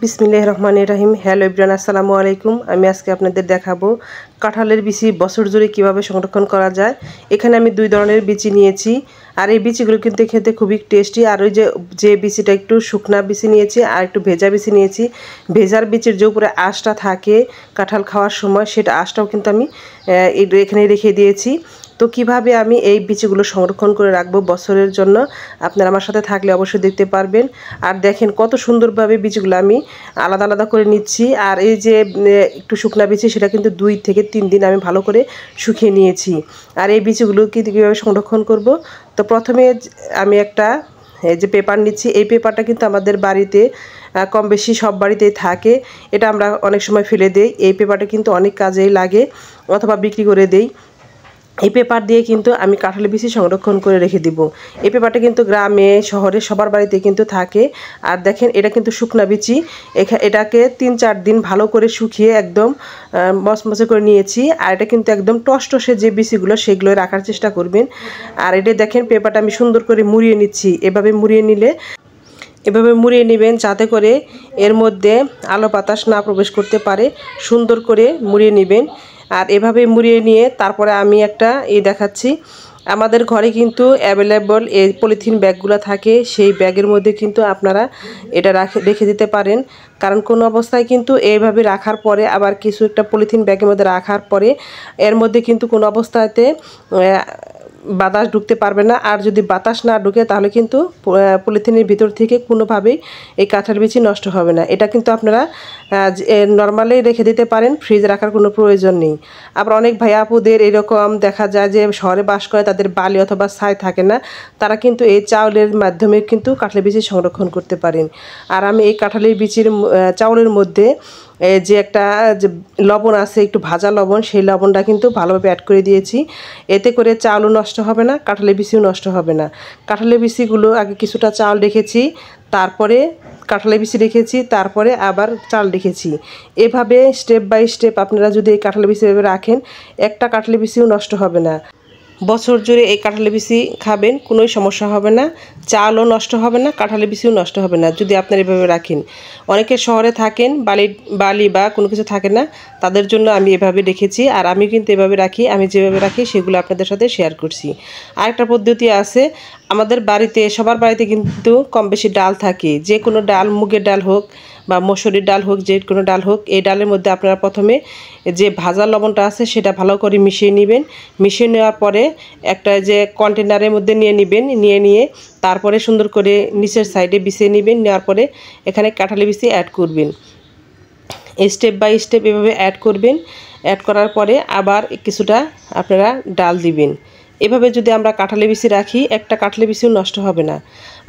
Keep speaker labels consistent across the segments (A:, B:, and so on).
A: বিসমিল্লাহির রহমানির রহিম। Hello everyone, আসসালামু আলাইকুম। আমি আজকে আপনাদের দেখাবো কাঁঠালের বিচি বছর জুড়ে কীভাবে সংরক্ষণ করা যায়। এখানে আমি 2 ধরনের বিচি নিয়েছি, আর এই বিচিগুলো কিন্তু খেতে খুবই টেস্টি। আর ওই যে বিচিটা একটু শুকনা বিচি নিয়েছি আর একটু ভেজা বিচি নিয়েছি। ভেজার বিচির যে উপরে আঁশটা থাকে কাঁঠাল খাওয়ার সময়, সেটা আঁশটাও কিন্তু আমি এখানে রেখে দিয়েছি। তো কিভাবে আমি এই বিচিগুলো সংরক্ষণ করে রাখবো বছরের জন্য, আপনারা আমার সাথে থাকলে অবশ্যই দেখতে পারবেন। আর দেখেন কত সুন্দরভাবে বিচিগুলো আমি আলাদা আলাদা করে নিচ্ছি। আর এই যে একটু শুকনা বিচি, সেটা কিন্তু 2 থেকে 3 দিন আমি ভালো করে শুকিয়ে নিয়েছি। আর এই বিচিগুলো কীভাবে সংরক্ষণ করব, তো প্রথমে আমি একটা এই যে পেপার নিচ্ছি। এই পেপারটা কিন্তু আমাদের বাড়িতে কম বেশি সব বাড়িতেই থাকে। এটা আমরা অনেক সময় ফেলে দেই। এই পেপারটা কিন্তু অনেক কাজেই লাগে, অথবা বিক্রি করে দেই। এই পেপার দিয়ে কিন্তু আমি কাঁঠালের বিচি সংরক্ষণ করে রেখে দিব। এই পেপারটা কিন্তু গ্রামে শহরে সবার বাড়িতে কিন্তু থাকে। আর দেখেন এটা কিন্তু শুকনা বিচি। এটাকে 3-4 দিন ভালো করে শুকিয়ে একদম মচমচে করে নিয়েছি। আর এটা কিন্তু একদম টসটসে যে বিচিগুলো, সেগুলো রাখার চেষ্টা করবেন। আর এটা দেখেন পেপারটা আমি সুন্দর করে মুড়িয়ে নিচ্ছি। এভাবে মুড়িয়ে নেবেন যাতে করে এর মধ্যে আলো বাতাস না প্রবেশ করতে পারে। সুন্দর করে মুড়িয়ে নেবেন। আর এভাবে মুড়িয়ে নিয়ে তারপরে আমি একটা দেখাচ্ছি। আমাদের ঘরে কিন্তু অ্যাভেলেবল এই পলিথিন ব্যাগগুলো থাকে। সেই ব্যাগের মধ্যে কিন্তু আপনারা এটা রেখে দিতে পারেন। কারণ কোনো অবস্থায় কিন্তু এইভাবে রাখার পরে আবার কিছু একটা পলিথিন ব্যাগের মধ্যে রাখার পরে এর মধ্যে কিন্তু কোনো অবস্থাতে বাতাস ঢুকতে পারবে না। আর যদি বাতাস না ঢুকে তাহলে কিন্তু পলিথিনের ভিতর থেকে কোনোভাবেই এই কাঁঠাল বিচি নষ্ট হবে না। এটা কিন্তু আপনারা নর্মালি রেখে দিতে পারেন, ফ্রিজে রাখার কোনো প্রয়োজন নেই। আবার অনেক ভাই আপুদের এরকম দেখা যায় যে শহরে বাস করে, তাদের বালি অথবা ছাই থাকে না, তারা কিন্তু এই চাউলের মাধ্যমে কিন্তু কাঁঠালের বিচি সংরক্ষণ করতে পারেন। আর আমি এই কাঁঠালের বিচির চাউলের মধ্যে যে একটা যে লবণ আছে, একটু ভাজা লবণ, সেই লবণটা কিন্তু ভালোভাবে অ্যাড করে দিয়েছি। এতে করে চাউলও নষ্ট হবে না, কাঁঠালের বিচিও নষ্ট হবে না। কাঁঠালের বিচিগুলো আগে কিছুটা চাল রেখেছি, তারপরে কাঁঠালের বিচি রেখেছি, তারপরে আবার চাল রেখেছি। এভাবে স্টেপ বাই স্টেপ আপনারা যদি এই কাঁঠালের বিচি এভাবে রাখেন, একটা কাঁঠালের বিচিও নষ্ট হবে না। বছর জুড়ে এই কাঁঠালের বিচি খাবেন, কোনোই সমস্যা হবে না। চালও নষ্ট হবে না, কাঁঠালের বিচিও নষ্ট হবে না যদি আপনারা এভাবে রাখেন। অনেকে শহরে থাকেন, বালি বা কোনো কিছু থাকে না, তাদের জন্য আমি এভাবে রেখেছি। আর আমি কিন্তু এভাবে রাখি, আমি যেভাবে রাখি সেগুলো আপনাদের সাথে শেয়ার করছি। আরেকটা পদ্ধতি আছে, আমাদের বাড়িতে সবার বাড়িতে কিন্তু কম বেশি ডাল থাকে। যে কোনো ডাল, মুগের ডাল হোক বা মসুরির ডাল হোক, যে কোনো ডাল হোক, এই ডালের মধ্যে আপনারা প্রথমে যে ভাজা লবণটা আছে সেটা ভালো করে মিশিয়ে নেবেন। মিশিয়ে নেওয়ার পরে একটা যে কন্টেনারের মধ্যে নিয়ে তারপরে সুন্দর করে নিচের সাইডে বিছিয়ে নেবেন। নেওয়ার পরে এখানে কাঁঠালের বিচি অ্যাড করবেন। স্টেপ বাই স্টেপ এভাবে অ্যাড করবেন। অ্যাড করার পরে আবার কিছুটা আপনারা ডাল দিবেন। এভাবে যদি আমরা কাঁঠালের বিচি রাখি, একটা কাঁঠালের বিচিও নষ্ট হবে না।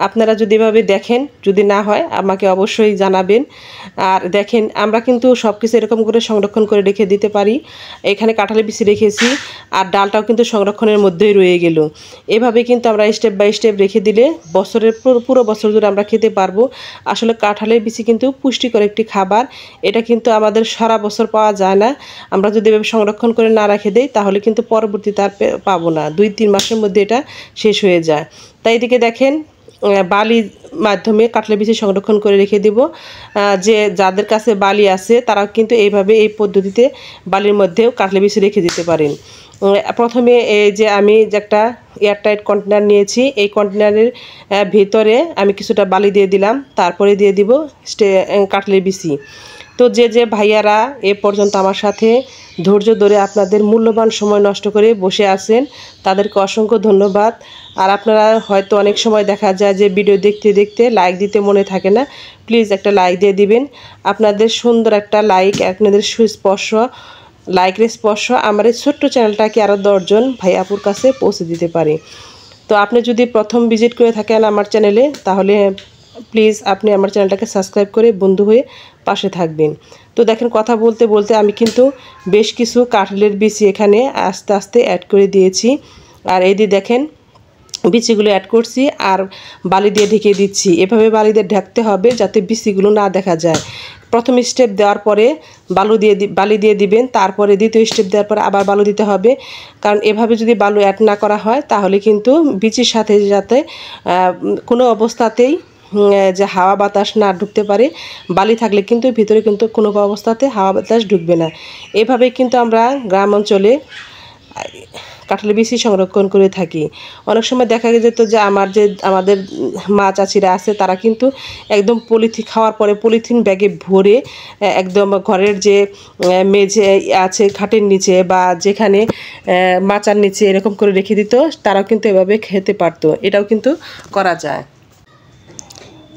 A: আপনারা যদি এভাবে দেখেন, যদি না হয় আমাকে অবশ্যই জানাবেন। আর দেখেন আমরা কিন্তু সব কিছু এরকম করে সংরক্ষণ করে রেখে দিতে পারি। এখানে কাঁঠালের বিচি রেখেছি, আর ডালটাও কিন্তু সংরক্ষণের মধ্যেই রয়ে গেল। এভাবে কিন্তু আমরা স্টেপ বাই স্টেপ রেখে দিলে বছরের পুরো বছর ধরে আমরা খেতে পারবো। আসলে কাঁঠালের বিচি কিন্তু পুষ্টিকর একটি খাবার। এটা কিন্তু আমাদের সারা বছর পাওয়া যায় না। আমরা যদি এভাবে সংরক্ষণ করে না রেখে দেই তাহলে কিন্তু পরবর্তীতে আর পাবো না। 2-3 মাসের মধ্যে এটা শেষ হয়ে যায়। তাই এদিকে দেখেন বালির মাধ্যমে কাঁঠালের বিচি সংরক্ষণ করে রেখে দেব। যাদের কাছে বালি আছে তারা কিন্তু এইভাবে এই পদ্ধতিতে বালির মধ্যেও কাঁঠালের বিচি রেখে দিতে পারেন। প্রথমে এই যে আমি একটা এয়ারটাইট কন্টেনার নিয়েছি, এই কন্টেনারের ভিতরে আমি কিছুটা বালি দিয়ে দিলাম, তারপরে দিয়ে দিব কাঁঠালের বিচি। তো যে ভাইয়ারা এ পর্যন্ত আমার সাথে ধৈর্য ধরে আপনাদের মূল্যবান সময় নষ্ট করে বসে আছেন, তাদেরকে অসংখ্য ধন্যবাদ। আর আপনারা হয়তো অনেক সময় দেখা যায় যে ভিডিও দেখতে দেখতে লাইক দিতে মনে থাকে না, প্লিজ একটা লাইক দিয়ে দিবেন। আপনাদের সুন্দর একটা লাইক, আপনাদের সুস্পর্শ লাইকের স্পর্শ আমার এই ছোট্ট চ্যানেলটাকে আরও 10 জন ভাই আপুর কাছে পৌঁছে দিতে পারে। তো আপনি যদি প্রথম ভিজিট করে থাকেন আমার চ্যানেলে, তাহলে প্লিজ আপনি আমার চ্যানেলটাকে সাবস্ক্রাইব করে বন্ধু হয়ে পাশে থাকবেন। তো দেখেন কথা বলতে বলতে আমি কিন্তু বেশ কিছু কাঁঠালের বিচি এখানে আস্তে আস্তে অ্যাড করে দিয়েছি। আর এই দিয়ে দেখেন বিচিগুলো অ্যাড করছি আর বালি দিয়ে ঢেকে দিচ্ছি। এভাবে বালি দিয়ে ঢাকতে হবে যাতে বিচিগুলো না দেখা যায়। প্রথম স্টেপ দেওয়ার পরে বালি দিয়ে দিবেন, তারপরে দ্বিতীয় স্টেপ দেওয়ার পরে আবার বালু দিতে হবে। কারণ এভাবে যদি বালু অ্যাড না করা হয় তাহলে কিন্তু বিচির সাথে যাতে কোনো অবস্থাতেই যে হাওয়া বাতাস না ঢুকতে পারে। বালি থাকলে কিন্তু ভিতরে কিন্তু কোনো অবস্থাতে হাওয়া বাতাস ঢুকবে না। এভাবে কিন্তু আমরা গ্রাম অঞ্চলে কাঁঠালের বিচি সংরক্ষণ করে থাকি। অনেক সময় দেখা যেত যে আমাদের মা চাচিরা আছে, তারা কিন্তু একদম খাওয়ার পরে পলিথিন ব্যাগে ভরে একদম ঘরের যে মেঝে আছে খাটের নিচে বা যেখানে মাচার নিচে এরকম করে রেখে দিত। তারাও কিন্তু এভাবে খেতে পারতো। এটাও কিন্তু করা যায়।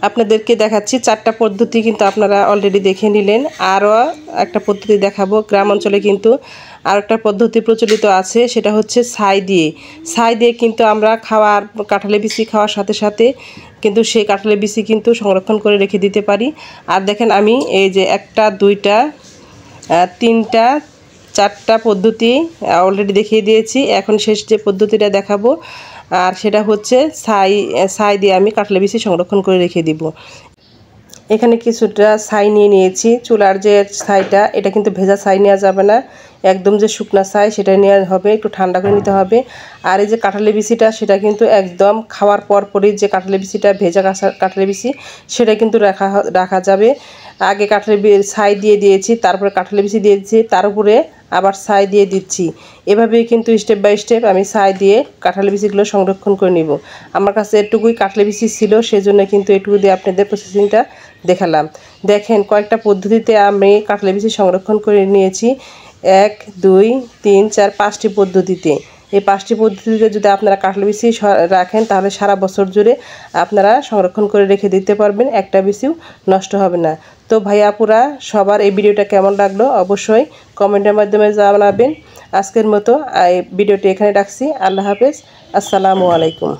A: আপনাদেরকে দেখাচ্ছি 4টা পদ্ধতি, কিন্তু আপনারা অলরেডি দেখে নিলেন। আরও একটা পদ্ধতি দেখাবো। গ্রাম অঞ্চলে কিন্তু আর একটা পদ্ধতি প্রচলিত আছে, সেটা হচ্ছে ছাই দিয়ে কিন্তু আমরা কাঁঠালের বিচি খাওয়ার সাথে সাথে কিন্তু সেই কাঁঠালের বিচি কিন্তু সংরক্ষণ করে রেখে দিতে পারি। আর দেখেন আমি এই যে 1টা 2টা 3টা 4টা পদ্ধতি অলরেডি দেখিয়ে দিয়েছি। এখন শেষ যে পদ্ধতিটা দেখাবো, আর সেটা হচ্ছে ছাই দিয়ে আমি কাঁঠালের বিচি সংরক্ষণ করে রেখে দিব। এখানে কিছুটা ছাই নিয়েছি। চুলার যে ছাইটা, এটা কিন্তু ভেজা ছাই নেওয়া যাবে না, একদম যে শুকনা ছাই সেটা নেওয়া হবে, একটু ঠান্ডা করে নিতে হবে। আর এই যে কাঁঠালের বিচিটা, সেটা কিন্তু একদম খাওয়ার পরই যে কাঁঠালের বিচিটা, ভেজা কাঁঠালের বিচি, সেটা কিন্তু রাখা যাবে। আগে ছাই দিয়ে দিয়েছি, তারপরে কাঁঠালের বিচি দিয়েছি, তার উপরে আবার ছাই দিয়ে দিচ্ছি। এভাবেই কিন্তু স্টেপ বাই স্টেপ আমি ছাই দিয়ে কাঁঠালের বিচিগুলো সংরক্ষণ করে নিব। আমার কাছে এটুকুই কাঁঠালের বিচি ছিল, সেজন্য কিন্তু এটুকু দিয়ে আপনাদের প্রসেসিংটা দেখালাম। দেখেন কয়েকটা পদ্ধতিতে আমি কাঁঠালের বিচি সংরক্ষণ করে নিয়েছি। 1 2 3 4 5টি পদ্ধতিতে। এই 5টি পদ্ধতিতে যদি আপনারা কাঁঠালের বিচি রাখেন, তাহলে সারা বছর জুড়ে আপনারা সংরক্ষণ করে রেখে দিতে পারবেন, একটা বিচিও নষ্ট হবে না। তো ভাই আপুরা, সবার এই ভিডিওটা কেমন লাগলো অবশ্যই কমেন্টের মাধ্যমে জানাবেন। আজকের মতো এই ভিডিওটি এখানে রাখছি। আল্লাহ হাফেজ, আসসালামু আলাইকুম।